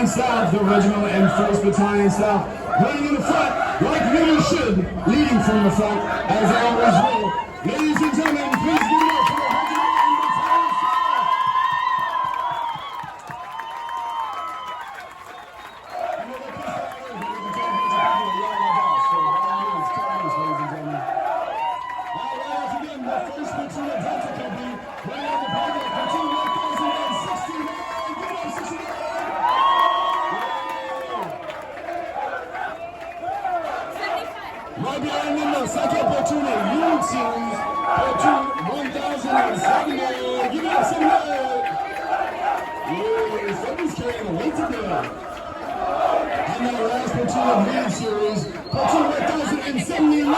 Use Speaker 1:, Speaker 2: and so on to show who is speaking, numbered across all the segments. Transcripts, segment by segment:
Speaker 1: Battalion South, the regimental and 1st Battalion South, running in the front like leaders should, leading from the front as they always will. Ladies and gentlemen, please give it up for the regiment and Battalion South. Right behind them, the second platoon of Unit Series, platoon 1070. Give it up, somebody. Yeah, somebody's carrying a weight today. And that last platoon of Lead Series, platoon 1079.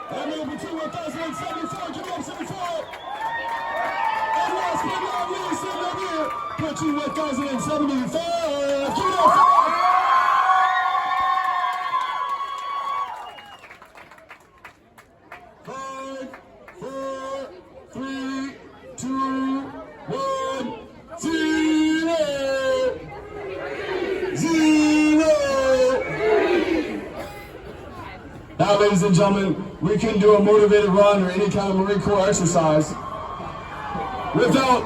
Speaker 1: And number 2, 1074, give it up, 74. And last but not least, in the rear, platoon 1075, give it up, 5. 5, 4, 3, 2, 1, 0. 0. Now, ladies and gentlemen, we can do a motivated run or any kind of Marine Corps exercise without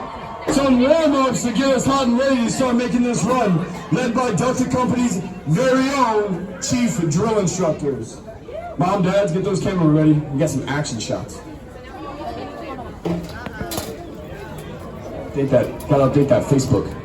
Speaker 1: some warm-ups to get us hot and ready to start making this run, led by Delta Company's very own chief drill instructors. Mom, dads, get those cameras ready. We got some action shots. Gotta update that Facebook.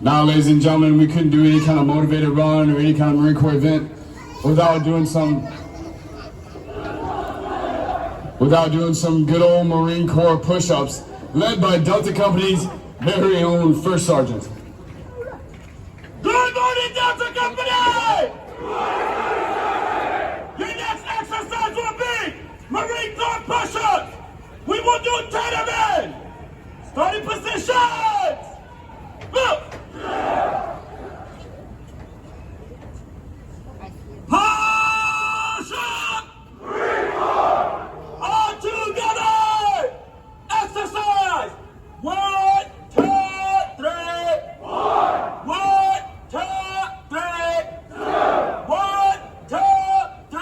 Speaker 1: Now, ladies and gentlemen, we couldn't do any kind of motivated run or any kind of Marine Corps event without doing some good old Marine Corps push-ups, led by Delta Company's very own First Sergeant.
Speaker 2: Good morning, Delta Company! Your next exercise will be Marine Corps push-ups. We will do 10 of them. Starting positions. Look. Push up. All together. Exercise. 1, 2, 3. 1, 2, 3. 1, 2, 3.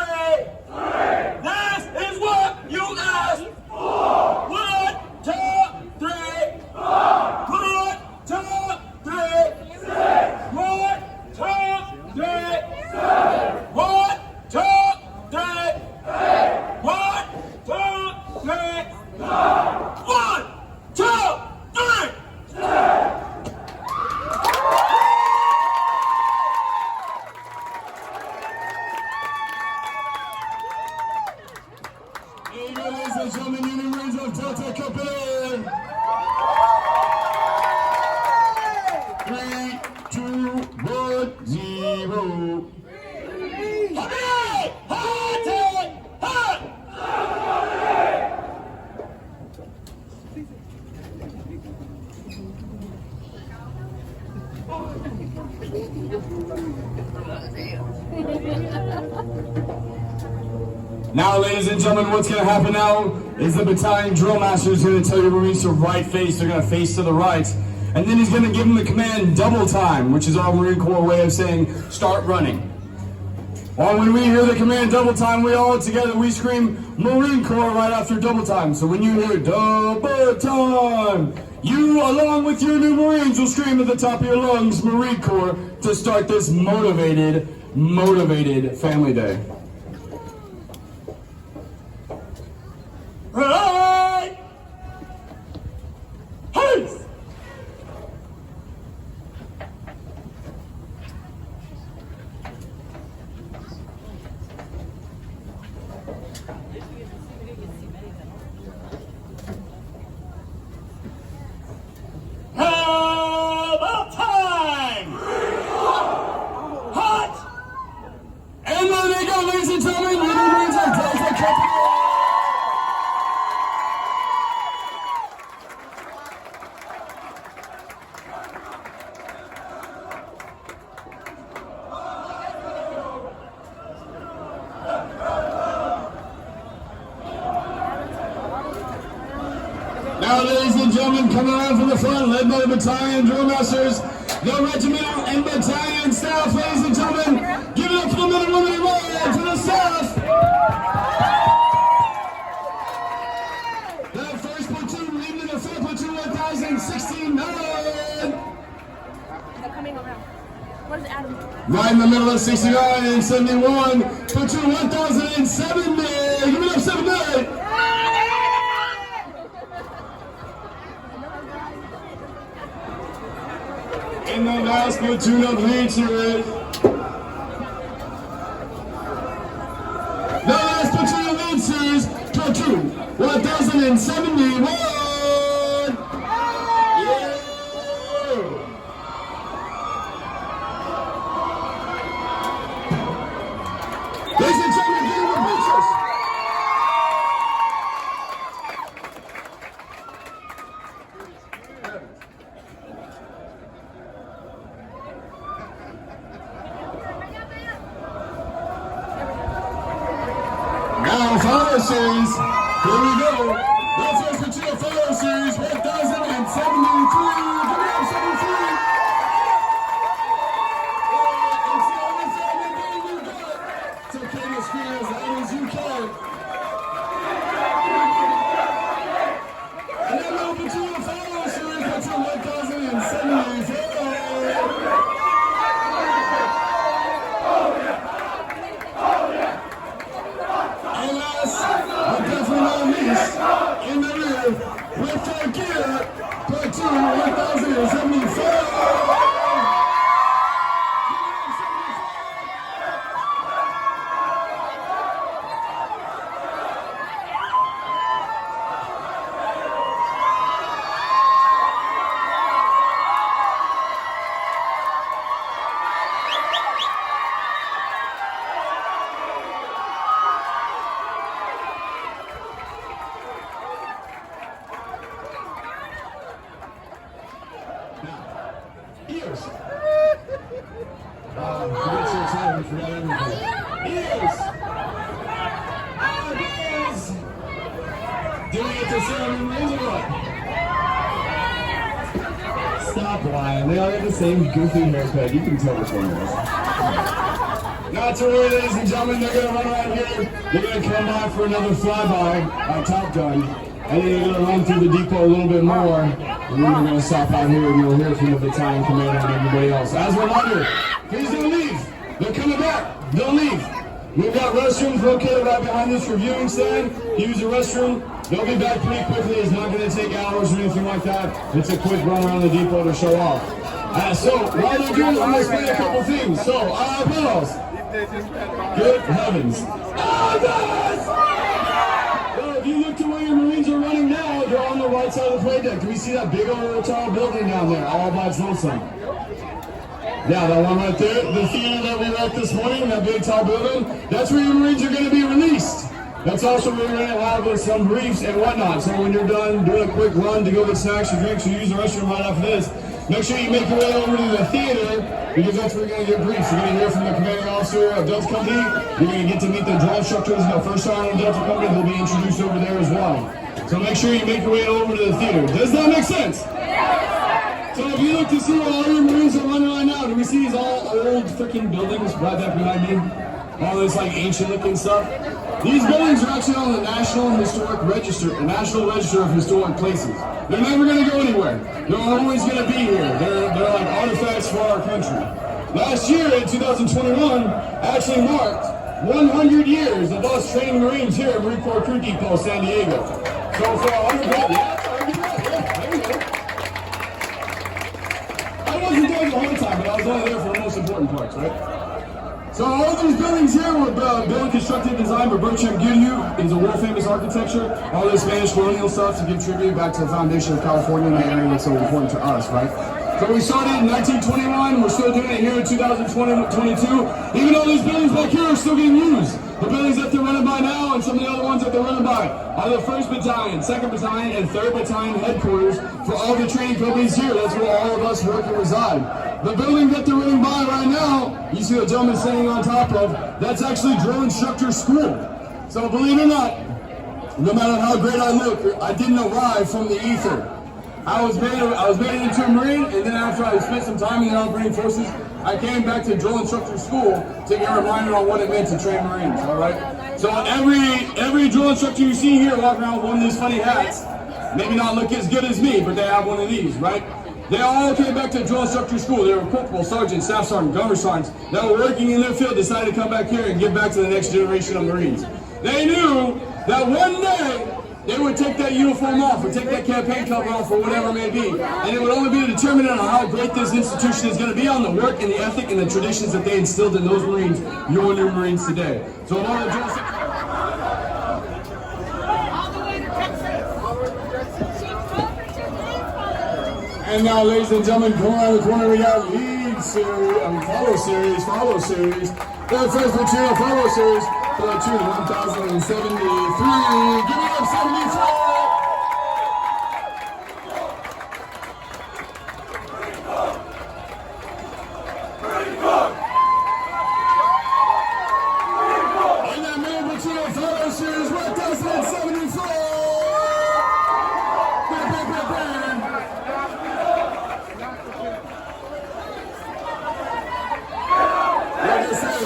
Speaker 2: This is what you asked. 1, 2, 3. 1, 2, 3. 1, 2, 3. 1, 2, 3. 1, 2, 3. 1, 2, 3.
Speaker 1: Ladies and gentlemen, Union Marines of Delta Company. 3, 2, 1, 0.
Speaker 2: Hey! Hey! Hey!
Speaker 1: Now, ladies and gentlemen, what's going to happen now is the battalion drill master is going to tell your Marines to right face. They're going to face to the right. And then he's going to give them the command double time, which is our Marine Corps way of saying start running. Well, when we hear the command double time, we all together, we scream Marine Corps right after double time. So when you hear double time, you, along with your new Marines, will scream at the top of your lungs, Marine Corps, to start this motivated family day.
Speaker 2: Right! Hey! About time! Hot!
Speaker 1: And there they go, ladies and gentlemen, Union Marines of Delta Company. Now, ladies and gentlemen, coming around from the front, led by the battalion drill masters, the regimental and battalion staff, ladies and gentlemen, give it up for the men and women who roll to the staff. The first platoon leading the 4th platoon, 1069.
Speaker 3: They're coming around. What is Adam?
Speaker 1: Right in the middle of 69 and 71, platoon 1070. Give it up, 70. And the last platoon of Lancers. The last platoon of Lancers, platoon 1071. Yeah. Ladies and gentlemen, give them the pictures. Now, Fire Series, here we go. The first platoon of Fire Series, 1073. Give me up, 73. It's the only thing you got. It's okay to scream as loud as you can. And then the platoon of Fire Series, platoon 1074. And last, but definitely not least, ears. You get so excited, we forgot everything. Ears. Ears. Did we get to see them in Marines or what? Stop lying. They all got the same goofy haircut. You can tell which one it is. Not to worry, ladies and gentlemen. They're going to run around here. They're going to come by for another flyby by Top Gun. And then they're going to run through the depot a little bit more. And then they're going to stop out here and you'll hear from the battalion commander and everybody else. As a reminder, please don't leave. They're coming back. Don't leave. We've got restrooms located right behind this reviewing stand. Use the restroom. They'll be back pretty quickly. It's not going to take hours or anything like that. It's a quick run around the depot to show off. So while they're doing it, I'm going to explain a couple things. So, applause. Good heavens. Well, if you look to where your Marines are running now, they're on the right side of the play deck. Do we see that big old tall building down there? All by its lonesome. Yeah, that one right there. The theater that we were at this morning, that big tall building, that's where your Marines are going to be released. That's also where we're going to have some briefs and whatnot. So when you're done doing a quick run to go get snacks or drinks or use the restroom right after this, make sure you make your way over to the theater because that's where you're going to get briefs. You're going to hear from the commanding officer of Delta Company. You're going to get to meet the drill instructors and the first sergeant of Delta Company. They'll be introduced over there as well. So make sure you make your way over to the theater. Does that make sense? So if you look to see where all your Marines are running right now, do we see these all old freaking buildings right back behind me? All this like ancient looking stuff? These buildings are actually on the National Historic Register, the National Register of Historic Places. They're never going to go anywhere. They're always going to be here. They're like artifacts for our country. Last year, in 2021, actually marked 100 years of us training Marines here at Marine Corps Crew Depot, San Diego. So for 100 years, there you go. I wasn't there the whole time, but I was only there for the most important parts, right? So all of these buildings here were built, constructed, designed by Bertram Goodhue. It's a world-famous architecture. All this Spanish colonial stuff to give tribute back to the foundation of California and the area that's so important to us, right? So we started in 1921, we're still doing it here in 2022. Even though these buildings back here are still getting used. The buildings that they're running by now and some of the other ones that they're running by are the 1st Battalion, 2nd Battalion, and 3rd Battalion headquarters for all the training companies here. That's where all of us work and reside. The building that they're running by right now, you see the gentleman standing on top of, that's actually drill instructor school. So believe it or not, no matter how great I look, I didn't arrive from the ether. I was made into a Marine, and then after I spent some time in the operating forces, I came back to drill instructor school to get a reminder on what it meant to train Marines, all right? So every drill instructor you see here walking around with one of these funny hats, maybe not look as good as me, but they have one of these, right? They all came back to drill instructor school. They were corporal, sergeant, staff sergeant, gunner sergeants that were working in their field, decided to come back here and give back to the next generation of Marines. They knew that one day they would take that uniform off or take that campaign cover off or whatever it may be. And it would only be a determinant on how great this institution is going to be on the work and the ethic and the traditions that they instilled in those Marines, your new Marines today. So a lot of drill And now, ladies and gentlemen, come around the corner, we got follow series. The first material follow series for the tune of 1,073. Give me up 74. And that main material follow series 1,074.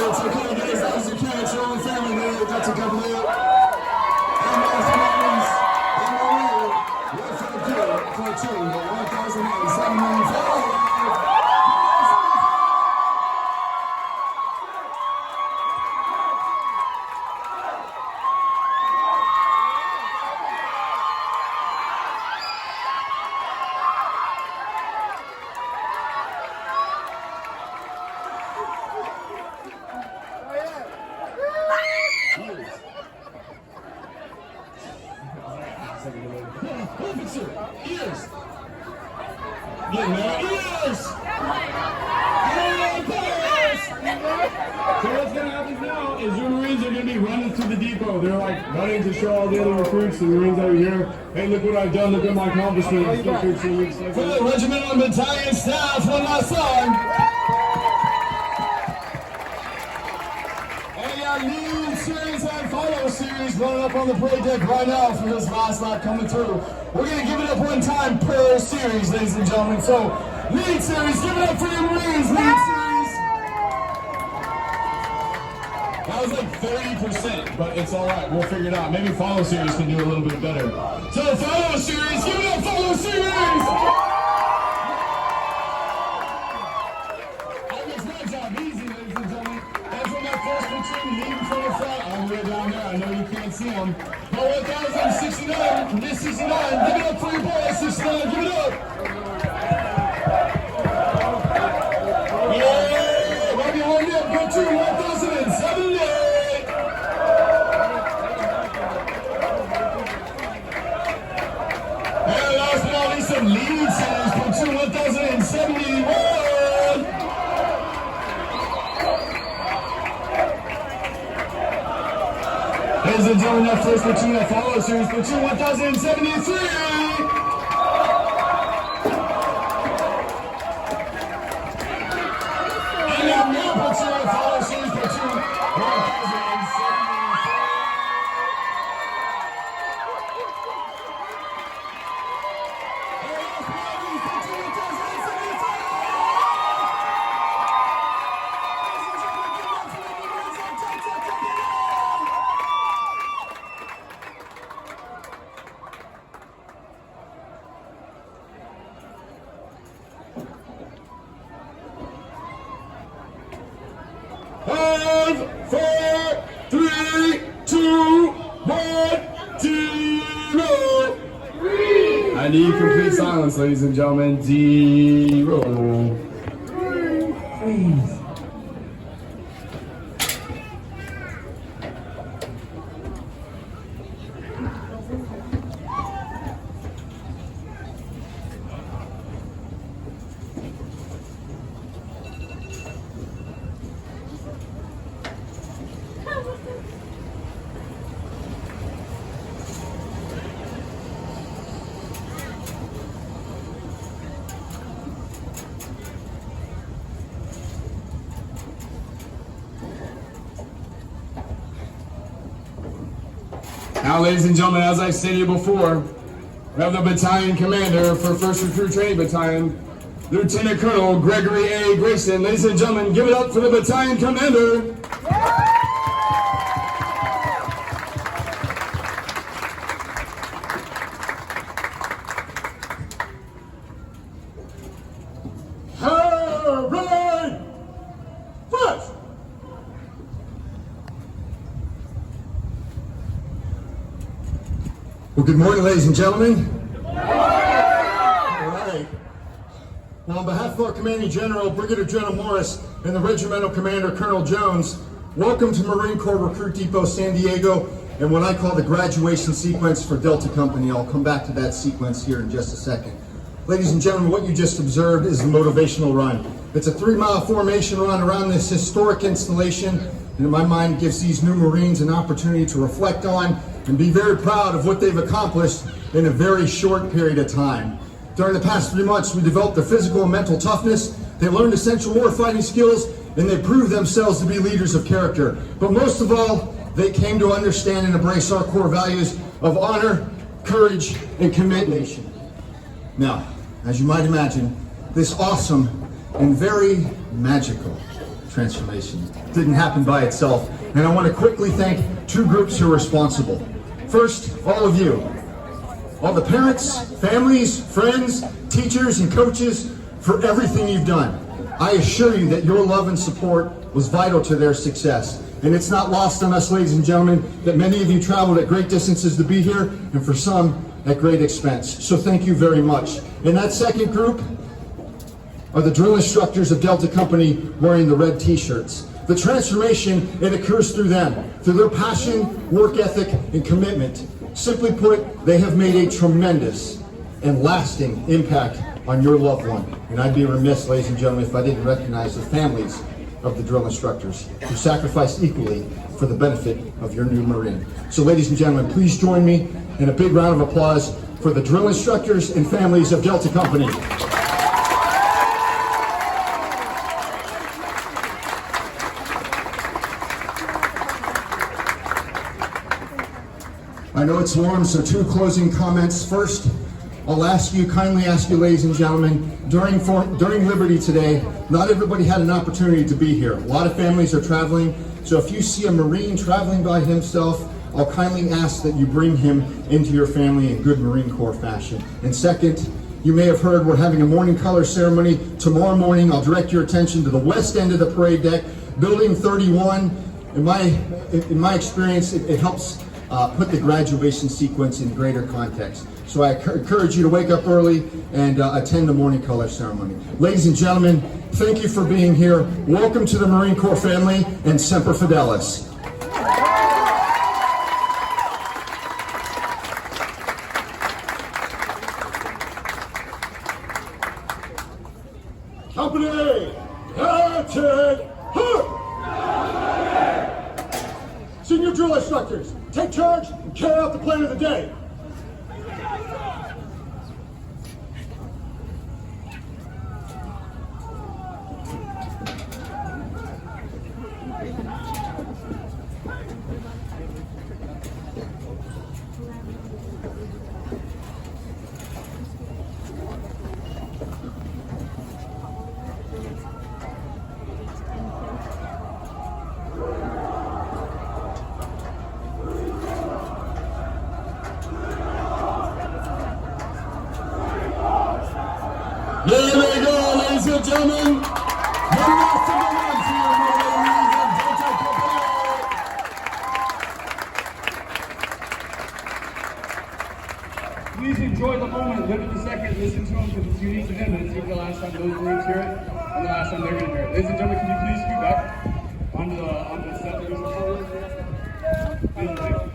Speaker 1: It's okay to get as loud as you can. It's your own family, man. That's a couple of you. And those mountains in the rear. We're for the good. For 1,074. Ears! Yeah, man, ears! what's going to happen now is your Marines are going to be running through the depot. They're like running to show all the other recruits and Marines over here, hey, look what I've done, look at my accomplishments. For the regimental and battalion staff, one last song. And lead series and follow series running up on the parade deck right now for this last lap coming through. We're going to give it up one time per series, ladies and gentlemen. So, lead series, give it up for your Marines, lead series. That was like 30%, but it's all right. We'll figure it out. Maybe follow series can do a little bit better. So, follow series, give it up, follow series. That makes my job easy, ladies and gentlemen. That's what my first platoon leading from the front. All the way down there. I know you can't see them. But 1069, this 69, give it up for your boys, 69, give it up. Yeah, while you're holding up, go to 1070. And last but not least, some lead series, platoon 1071. Ladies and gentlemen, that first platoon that follows series, platoon 1073. And that new platoon that follows series, platoon 1073. Five, four, three, two, one, zero. I need complete silence, ladies and gentlemen. Zero. Please. Now, ladies and gentlemen, as I've stated before, we have the battalion commander for 1st Recruit Training Battalion, Lieutenant Colonel Gregory A. Grayson. Ladies and gentlemen, give it up for the battalion commander. Well, good morning, ladies and gentlemen. All right. Now, on behalf of our Commanding General, Brigadier General Morris, and the Regimental Commander, Colonel Jones, welcome to Marine Corps Recruit Depot, San Diego, and what I call the graduation sequence for Delta Company. I'll come back to that sequence here in just a second. Ladies and gentlemen, what you just observed is the motivational run. It's a 3-mile formation run around this historic installation, and in my mind, it gives these new Marines an opportunity to reflect on and be very proud of what they've accomplished in a very short period of time. During the past 3 months, we developed their physical and mental toughness, they learned essential warfighting skills, and they proved themselves to be leaders of character. But most of all, they came to understand and embrace our core values of honor, courage, and commitment. Now, as you might imagine, this awesome and very magical transformation didn't happen by itself, and I want to quickly thank 2 groups who are responsible. First, all of you, all the parents, families, friends, teachers, and coaches for everything you've done. I assure you that your love and support was vital to their success. And it's not lost on us, ladies and gentlemen, that many of you traveled at great distances to be here, and for some, at great expense. So thank you very much. And that second group are the drill instructors of Delta Company wearing the red t-shirts. The transformation, it occurs through them, through their passion, work ethic, and commitment. Simply put, they have made a tremendous and lasting impact on your loved one. And I'd be remiss, ladies and gentlemen, if I didn't recognize the families
Speaker 4: of the drill instructors who sacrificed equally for the benefit of your new Marine. So ladies and gentlemen, please join me in a big round of applause for the drill instructors and families of Delta Company. I know it's warm, so 2 closing comments. First, I'll kindly ask you, ladies and gentlemen, during Liberty today, not everybody had an opportunity to be here. A lot of families are traveling, so if you see a Marine traveling by himself, I'll kindly ask that you bring him into your family in good Marine Corps fashion. And second, you may have heard we're having a morning color ceremony tomorrow morning. I'll direct your attention to the west end of the parade deck, Building 31. In my experience, it helps put the graduation sequence in greater context. So I encourage you to wake up early and attend the morning color ceremony. Ladies and gentlemen, thank you for being here. Welcome to the Marine Corps family, and Semper Fidelis. Company, action, Senior drill instructors, take charge and carry out the plan of the day.
Speaker 1: There we go, ladies and gentlemen. The rest of the ones here in the ladies of Delta Company.
Speaker 5: Please enjoy the moment, live it a second, listen to them because it's unique to them, and it's the last time those Marines hear it, and the last time they're going to hear it. Ladies and gentlemen, can you please scoot back onto the set that was recorded? Thank you.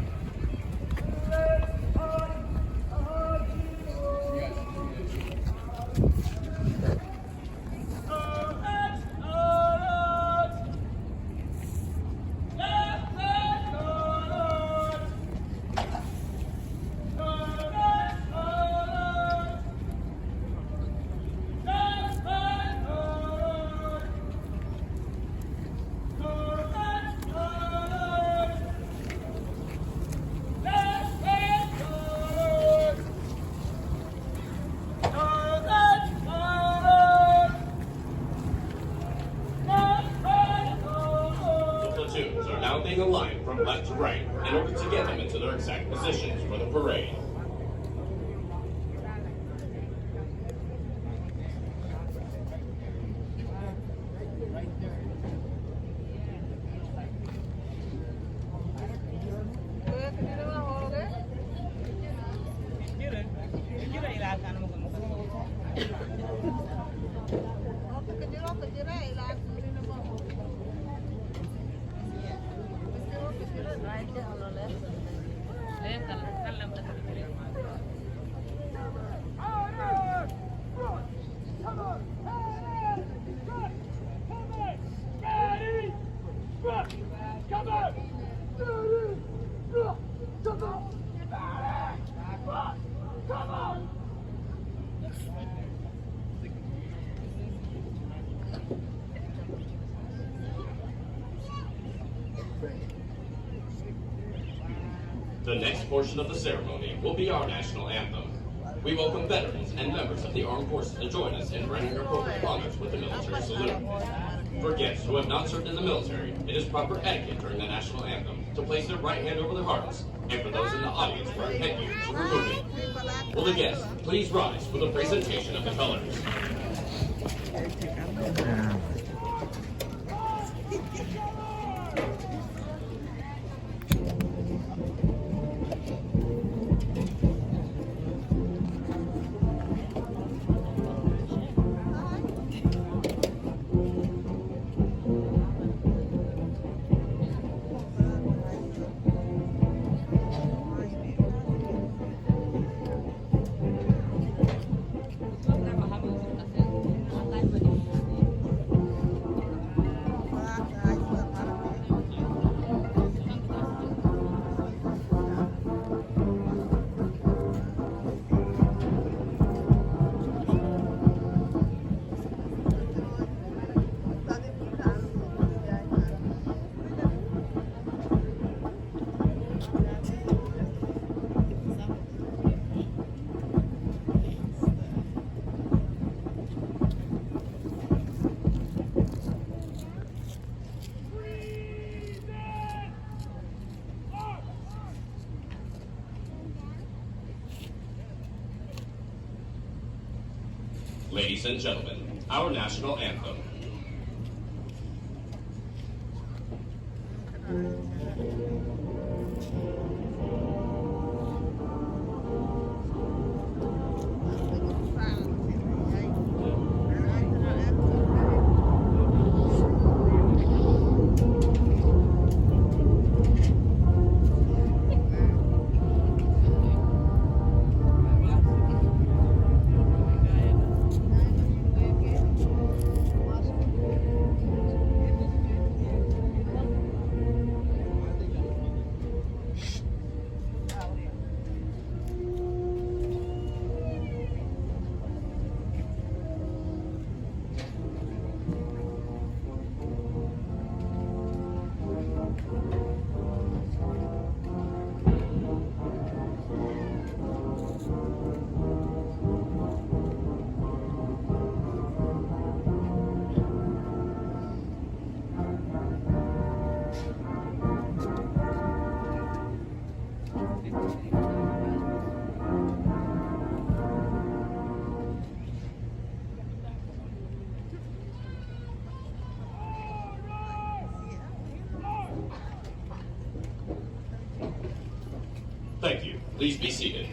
Speaker 6: Are now being aligned from left to right in order to get them into their exact positions for the parade. The next portion of the ceremony will be our national anthem. We welcome veterans and members of the armed forces to join us in rendering appropriate honors with the military salute. For guests who have not served in the military, it is proper etiquette during the national anthem to place their right hand over their hearts, and for those in the audience wearing headgear to remove it. Will the guests please rise for the presentation of the colors? Ladies and gentlemen, our national anthem. Thank you. Please be seated.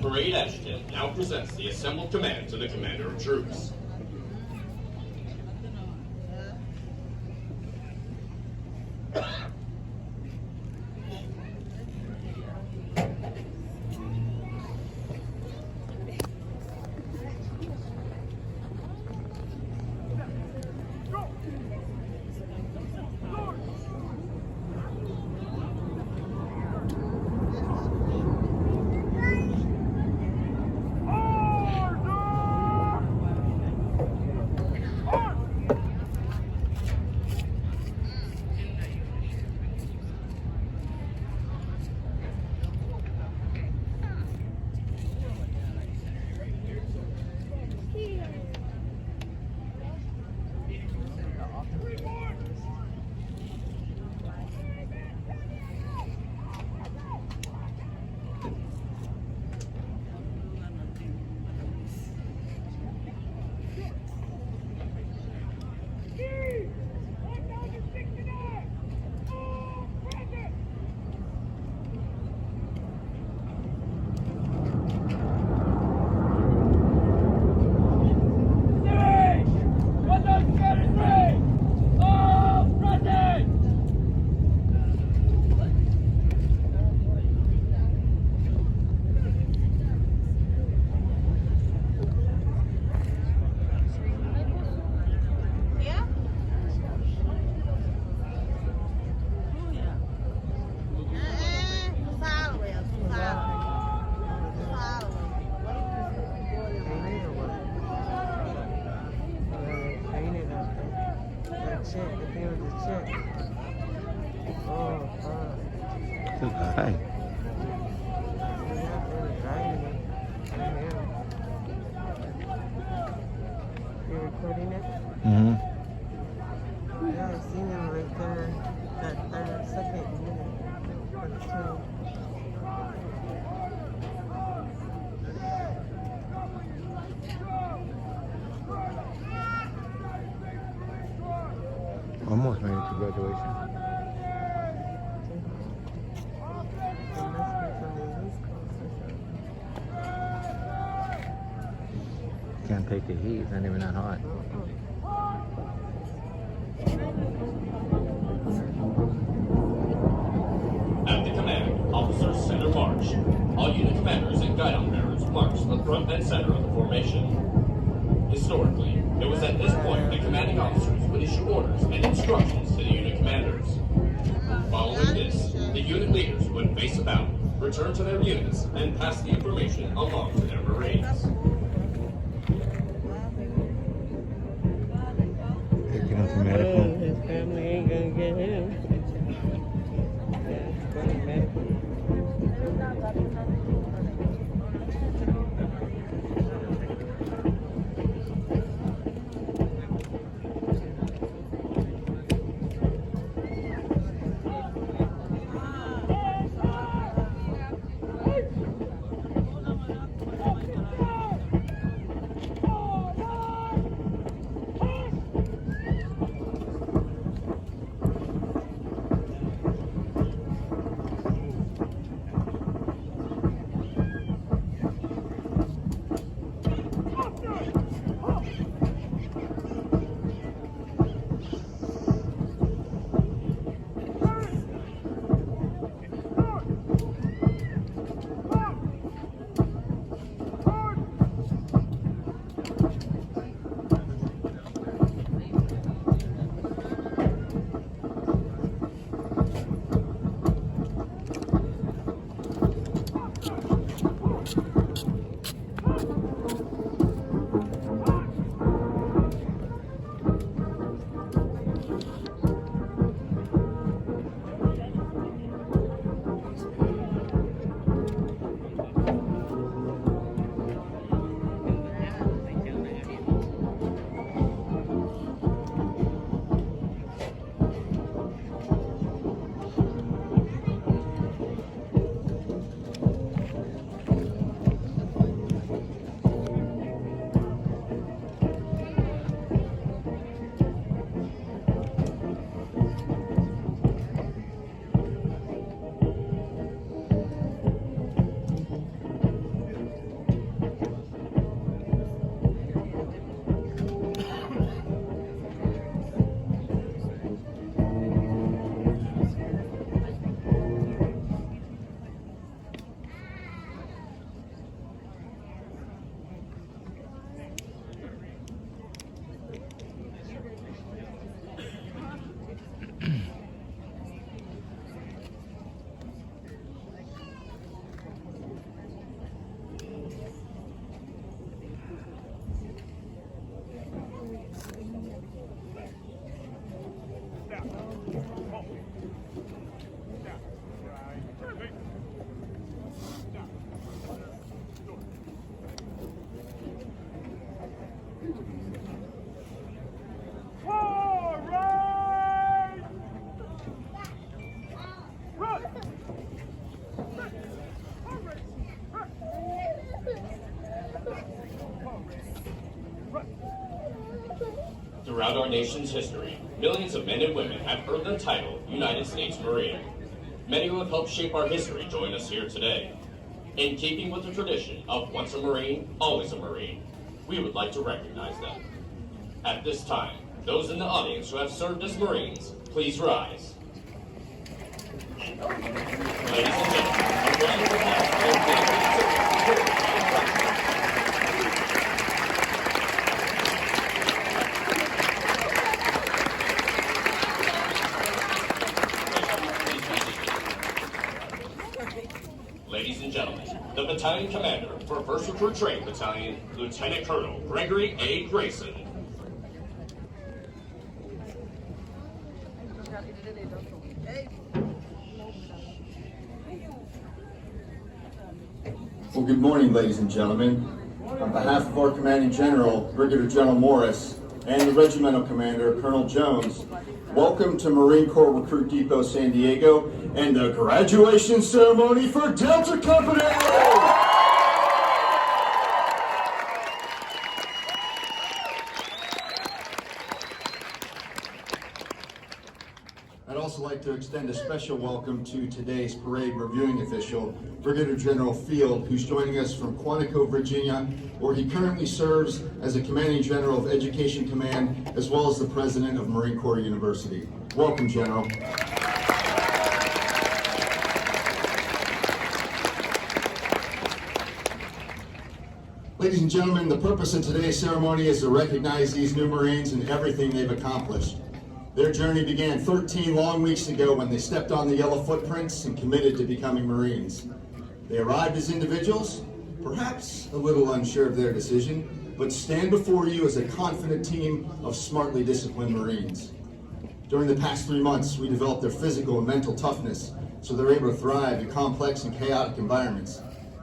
Speaker 6: parade adjutant now presents the assembled command to the commander of troops.
Speaker 7: Good guy.
Speaker 8: You're recording it?
Speaker 7: Mm-hmm.
Speaker 8: Yeah, I seen him right there, that second minute or two.
Speaker 7: Almost made it to graduation. Can't take the heat, it's not even that hot.
Speaker 6: At the command, officers center march. All unit commanders and guidon bearers march the front and center of the formation. Historically, it was at this point that commanding officers would issue orders and instructions to the unit commanders. Following this, the unit leaders would face about, return to their units, and pass the information along to their Marines.
Speaker 7: Taking him to medical.
Speaker 8: His family ain't gonna get him. Yeah, go to medical.
Speaker 6: Throughout our nation's history, millions of men and women have earned the title United States Marine. Many who have helped shape our history join us here today. In keeping with the tradition of once a Marine, always a Marine, we would like to recognize them. At this time, those in the audience who have served as Marines, please rise. Ladies and gentlemen, a round of applause for their dedicated service. Ladies and gentlemen, the battalion commander for 1st Recruit Training Battalion, Lieutenant Colonel Gregory A. Grayson.
Speaker 4: Well, good morning, ladies and gentlemen. On behalf of our Commanding General, Brigadier General Morris, and the Regimental Commander, Colonel Jones, welcome to Marine Corps Recruit Depot, San Diego, and the graduation ceremony for Delta Company! I'd also like to extend a special welcome to today's parade reviewing official, Brigadier General Field, who's joining us from Quantico, Virginia, where he currently serves as a Commanding General of Education Command, as well as the President of Marine Corps University. Welcome, General. Ladies and gentlemen, the purpose of today's ceremony is to recognize these new Marines and everything they've accomplished. Their journey began 13 long weeks ago when they stepped on the yellow footprints and committed to becoming Marines. They arrived as individuals, perhaps a little unsure of their decision, but stand before you as a confident team of smartly disciplined Marines. During the past 3 months, we developed their physical and mental toughness so they're able to thrive in complex and chaotic environments.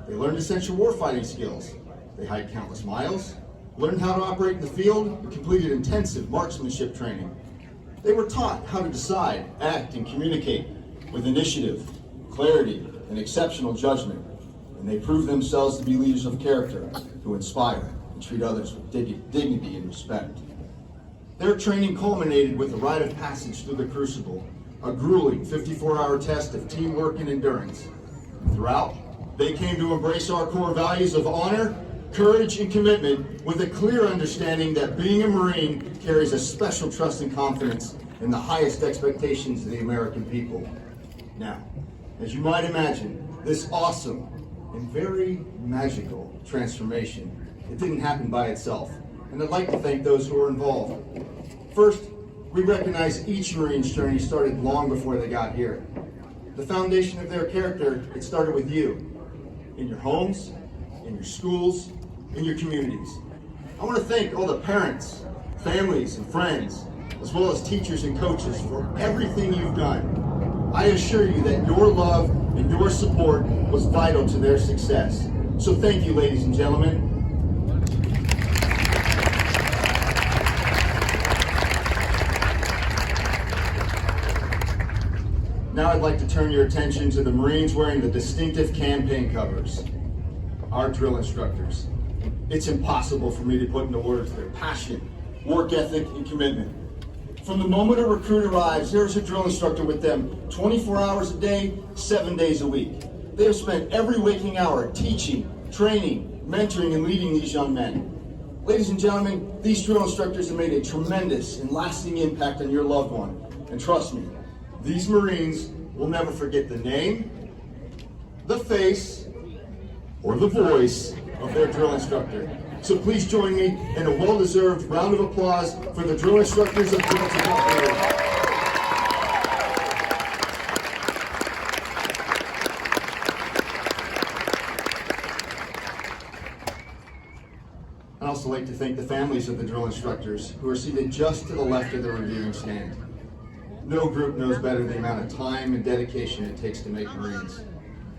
Speaker 4: They learned essential warfighting skills. They hiked countless miles, learned how to operate in the field, and completed intensive marksmanship training. They were taught how to decide, act, and communicate with initiative, clarity, and exceptional judgment. And they proved themselves to be leaders of character who inspire and treat others with dignity and respect. Their training culminated with a rite of passage through the Crucible, a grueling 54-hour test of teamwork and endurance. Throughout, they came to embrace our core values of honor, courage, and commitment with a clear understanding that being a Marine carries a special trust and confidence in the highest expectations of the American people. Now, as you might imagine, this awesome and very magical transformation, it didn't happen by itself, and I'd like to thank those who were involved. First, we recognize each Marine's journey started long before they got here. The foundation of their character, it started with you, in your homes, in your schools, in your communities. I want to thank all the parents, families, and friends, as well as teachers and coaches for everything you've done. I assure you that your love and your support was vital to their success. So thank you, ladies and gentlemen. Now I'd like to turn your attention to the Marines wearing the distinctive campaign covers, our drill instructors. It's impossible for me to put into words their passion, work ethic, and commitment. From the moment a recruit arrives, there's a drill instructor with them 24 hours a day, 7 days a week. They have spent every waking hour teaching, training, mentoring, and leading these young men. Ladies and gentlemen, these drill instructors have made a tremendous and lasting impact on your loved one. And trust me, these Marines will never forget the name, the face, or the voice of their drill instructor. So please join me in a well-deserved round of applause for the drill instructors of Delta Company. I'd also like to thank the families of the drill instructors who are seated just to the left of the reviewing stand. No group knows better the amount of time and dedication it takes to make Marines.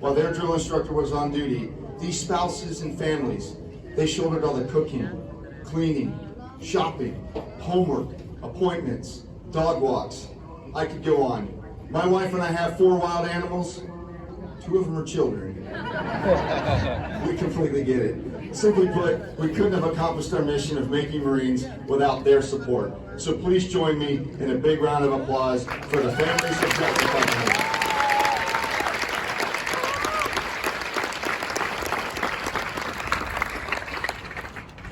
Speaker 4: While their drill instructor was on duty, these spouses and families, they shouldered all the cooking, cleaning, shopping, homework, appointments, dog walks. I could go on. My wife and I have 4 wild animals. 2 of them are children. We completely get it. Simply put, we couldn't have accomplished our mission of making Marines without their support. So please join me in a big round of applause for the families of Xsaives Pacheco.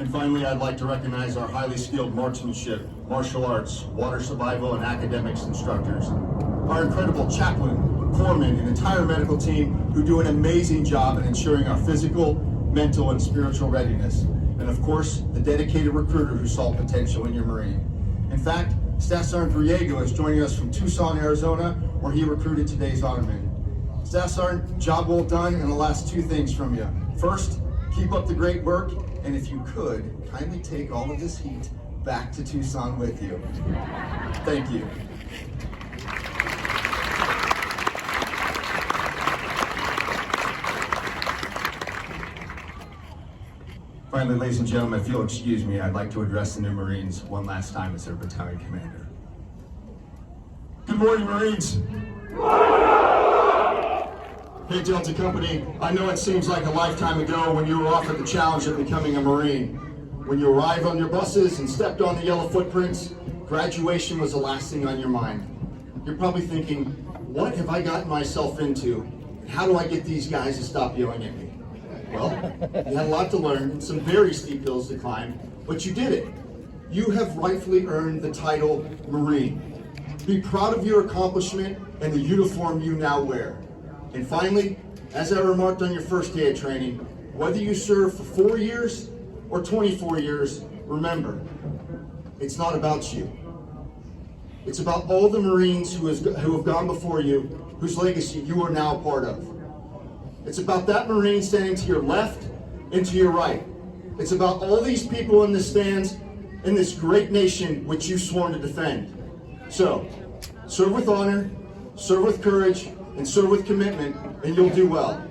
Speaker 4: And finally, I'd like to recognize our highly skilled marksmanship, martial arts, water survival, and academics instructors. Our incredible chaplain, corpsmen, and entire medical team who do an amazing job in ensuring our physical, mental, and spiritual readiness. And of course, the dedicated recruiter who saw potential in your Marine. In fact, Staff Sergeant Griego is joining us from Tucson, Arizona, where he recruited today's Honorman. Staff Sergeant, job well done, and the last two things from you. First, keep up the great work, and if you could, kindly take all of this heat back to Tucson with you. Thank you. Finally, ladies and gentlemen, if you'll excuse me, I'd like to address the new Marines one last time as their battalion commander. Good morning, Marines. Hey, Delta Company, I know it seems like a lifetime ago when you were offered the challenge of becoming a Marine. When you arrived on your buses and stepped on the yellow footprints, graduation was the last thing on your mind. You're probably thinking, what have I gotten myself into? And how do I get these guys to stop yelling at me? Well, you had a lot to learn and some very steep hills to climb, but you did it. You have rightfully earned the title Marine. Be proud of your accomplishment and the uniform you now wear. And finally, as I remarked on your first day of training, whether you serve for 4 years or 24 years, remember, it's not about you. It's about all the Marines who have gone before you, whose legacy you are now a part of. It's about that Marine standing to your left and to your right. It's about all these people in the stands in this great nation which you've sworn to defend. So, serve with honor, serve with courage, and serve with commitment, and you'll do well.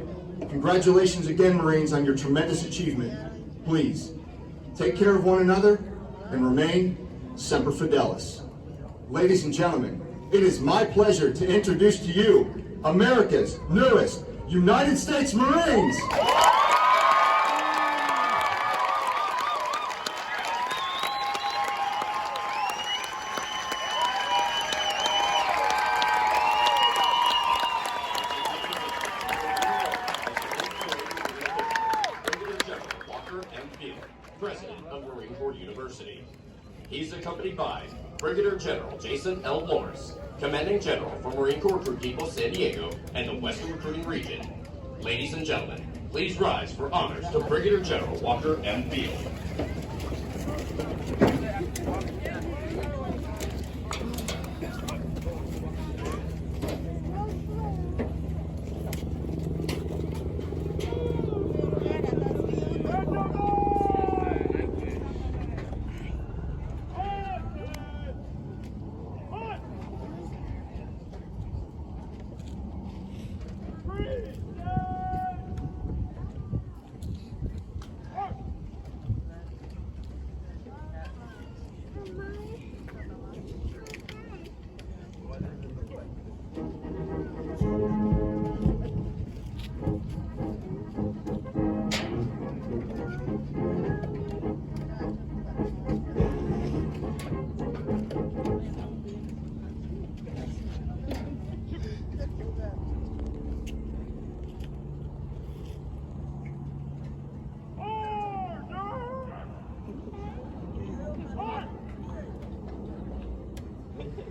Speaker 4: Congratulations again, Marines, on your tremendous achievement. Please, take care of one another and remain Semper Fidelis. Ladies and gentlemen, it is my pleasure to introduce to you America's newest United States Marines.
Speaker 6: President of Marine Corps University. He's accompanied by Brigadier General Jason L. Morris, Commanding General for Marine Corps Troop Depot San Diego and the Western Recruiting Region. Ladies and gentlemen, please rise for honors to Brigadier General Walker M. Field.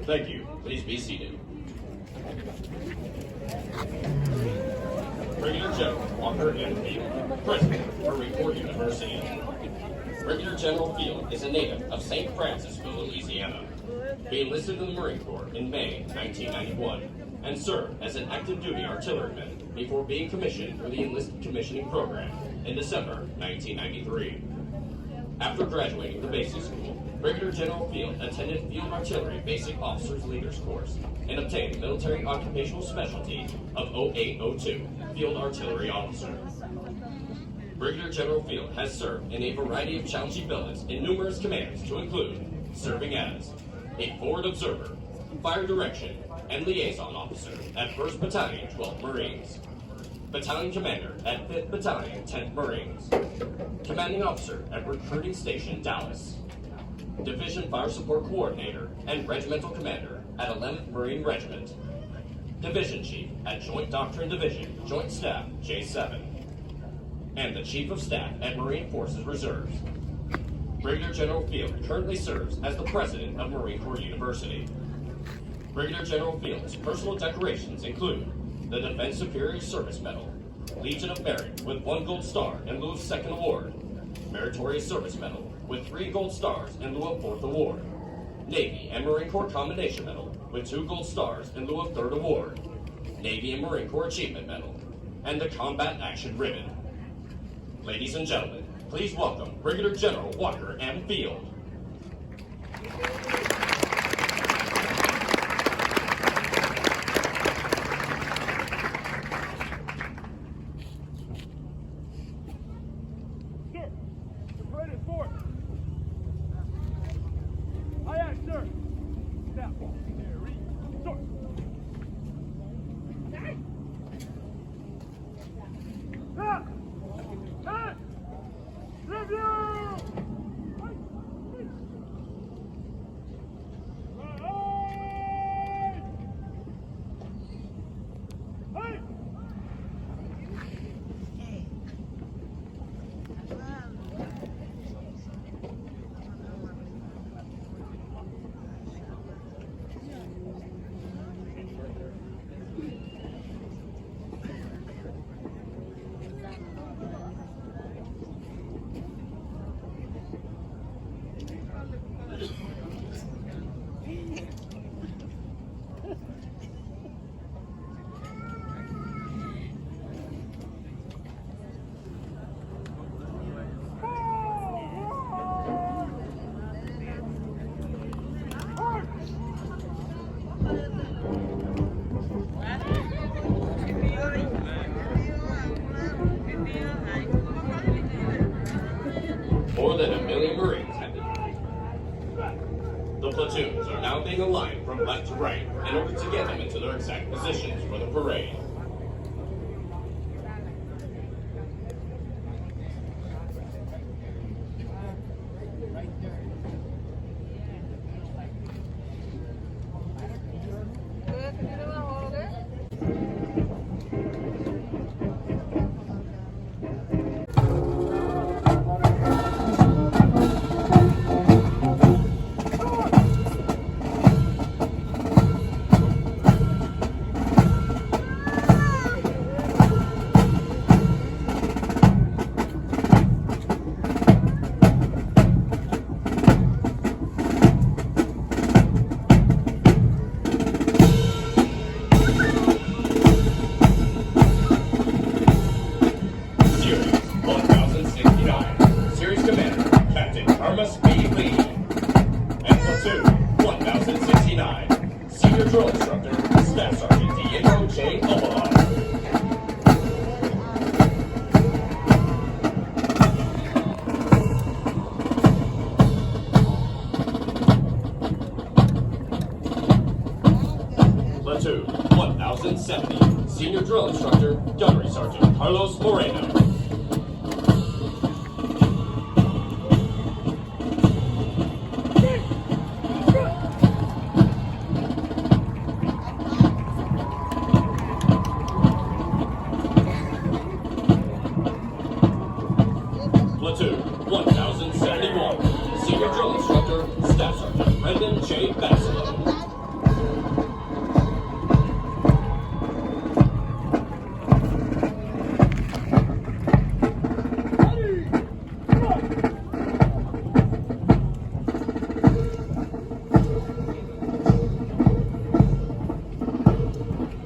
Speaker 6: Thank you. Please be seated. Brigadier General Walker M. Field, President of Marine Corps University. Brigadier General Field is a native of St. Francisville, Louisiana. He enlisted in the Marine Corps in May 1991 and served as an active duty artilleryman before being commissioned through the enlisted commissioning program in December 1993. After graduating the basic school, Brigadier General Field attended Field Artillery Basic Officers Leaders Course and obtained Military Occupational Specialty of 0802, Field Artillery Officer. Brigadier General Field has served in a variety of challenging billets in numerous commands to include serving as a Forward Observer, Fire Direction, and Liaison Officer at 1st Battalion, 12th Marines, Battalion Commander at 5th Battalion, 10th Marines, Commanding Officer at Recruiting Station, Dallas, Division Fire Support Coordinator and Regimental Commander at 11th Marine Regiment. Division Chief at Joint Doctrine Division, Joint Staff J7. And the Chief of Staff at Marine Forces Reserves. Brigadier General Field currently serves as the President of Marine Corps University. Brigadier General Field's personal decorations include the Defense Superior Service Medal, Legion of Merit with 1 gold star in lieu of 2nd award, Meritorious Service Medal with 3 gold stars in lieu of 4th award, Navy and Marine Corps Commendation Medal with 2 gold stars in lieu of 3rd award, Navy and Marine Corps Achievement Medal, and the Combat Action Ribbon. Ladies and gentlemen, please welcome Brigadier General Walker M. Field.
Speaker 2: Sir, the parade is forward. Aye, aye, sir. Step. There, ready. Start. Stop. Hey! Review! Hey!
Speaker 6: More than 1 million Marines have been. The platoons are now being aligned from left to right in order to get them into their exact positions for the parade. Drill Instructor, Staff Sergeant Diego J. Omaha. Platoon 1070, Senior Drill Instructor, Gunnery Sergeant Carlos Moreno. Platoon 1071, Senior Drill Instructor, Staff Sergeant Brendan J. Basslow.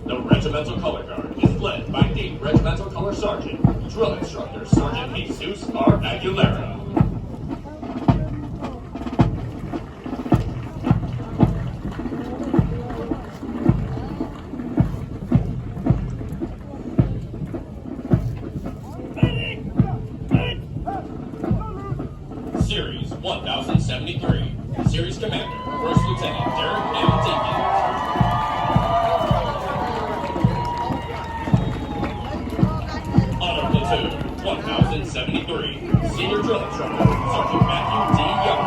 Speaker 6: The Regimental Color Guard is led by the Regimental Color Sergeant, Drill Instructor Sergeant Jesus R. Aguilera. Series 1073, Series Commander, First Lieutenant Derek M. Dinkins. Honor Platoon 1073, Senior Drill Instructor, Sergeant Matthew D. Young.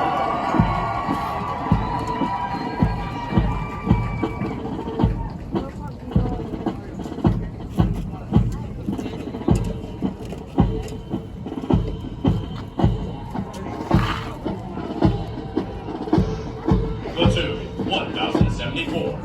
Speaker 6: 74.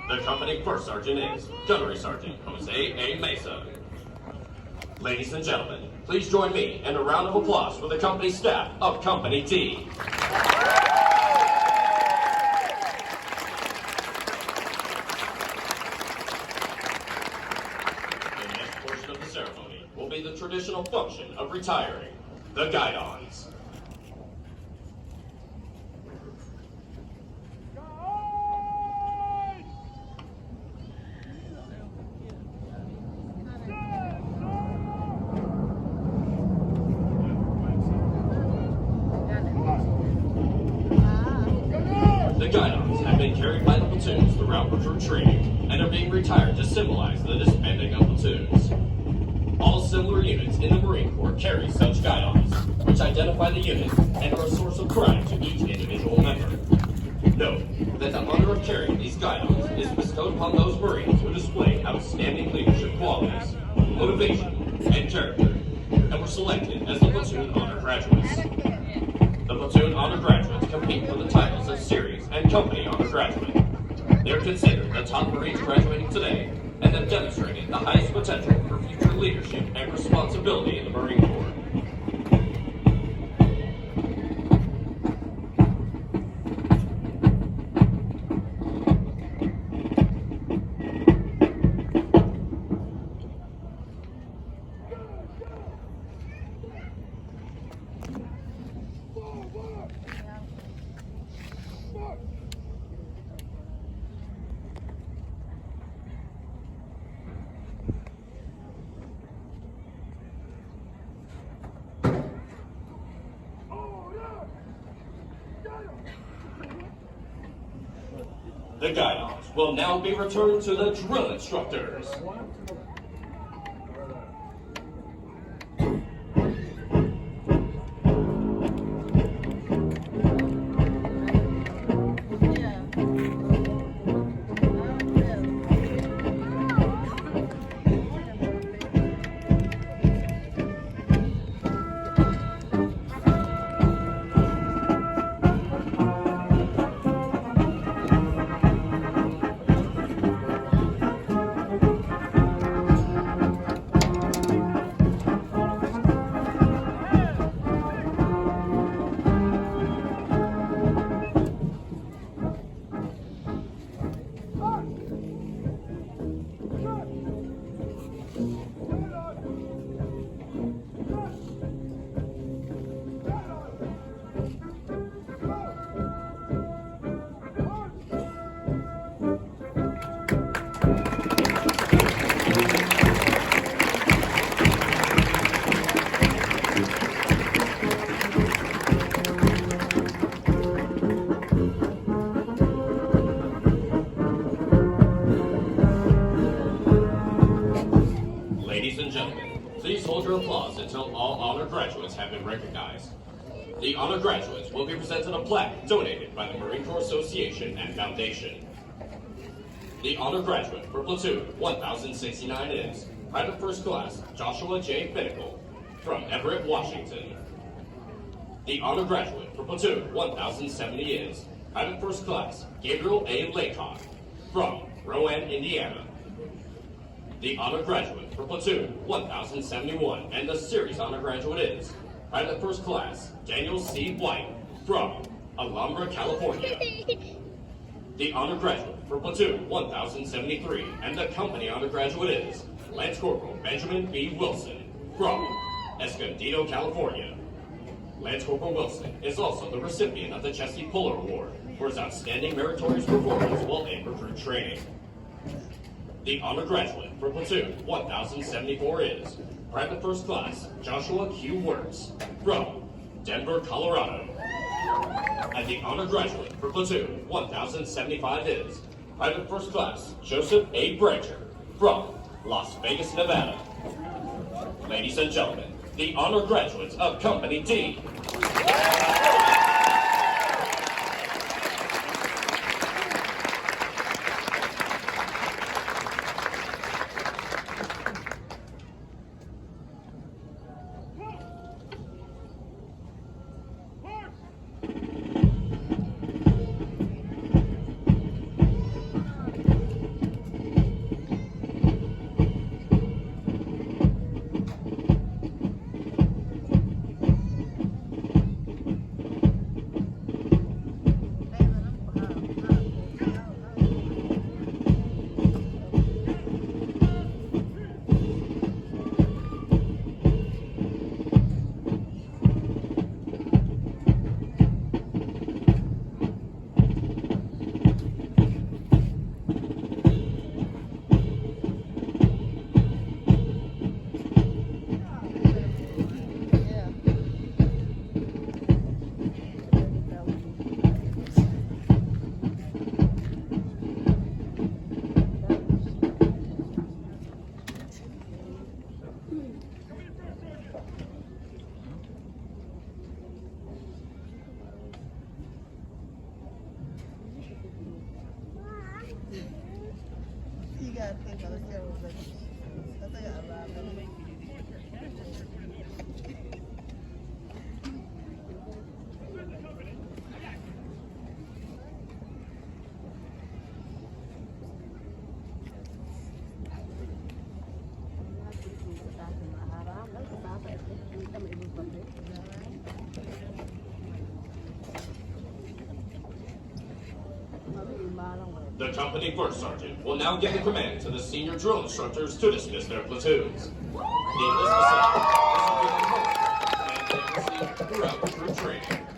Speaker 6: The company first sergeant is Gunnery Sergeant Jose A. Mesa. Ladies and gentlemen, please join me in a round of applause for the company staff of Company T. The next portion of the ceremony will be the traditional function of retiring the guidons. The guidons have been carried by the platoons throughout recruit training and are being retired to symbolize the disbanding of platoons. All similar units in the Marine Corps carry such guidons, which identify the unit and are a source of pride to each individual member. Note that the honor of carrying these guidons is bestowed upon those Marines who display outstanding leadership qualities, motivation, and character, and were selected as the platoon honor graduates. The platoon honor graduates compete for the titles of series and company honor graduate. They are considered the top Marines graduating today and have demonstrated the highest potential for future leadership and responsibility in the Marine Corps. The guidons will now be returned to the drill instructors. honor graduates will be presented a plaque donated by the Marine Corps Association and Foundation. The honor graduate for platoon 1069 is Private First Class Joshua J. Pacheco from Everett, Washington. The honor graduate for platoon 1070 is Private First Class Gabriel A. Laycock from Rowan, Indiana. The honor graduate for platoon 1071 and the series honor graduate is Private First Class Daniel C. White from Alhambra, California. The honor graduate for platoon 1073 and the company honor graduate is Lance Corporal Benjamin B. Wilson from Escondido, California. Lance Corporal Wilson is also the recipient of the Chesty Puller Award for his outstanding meritorious performance while in recruit training. The honor graduate for platoon 1074 is Private First Class Joshua Q. Works from Denver, Colorado. And the honor graduate for platoon 1075 is Private First Class Joseph A. Brancher from Las Vegas, Nevada. Ladies and gentlemen, the honor graduates of Company D.
Speaker 8: You gotta think on the camera, but I think I arrived.
Speaker 6: The company first sergeant will now give the command to the senior drill instructors to dismiss their platoons. Needless to say, this has been a moment and they have received throughout recruit training.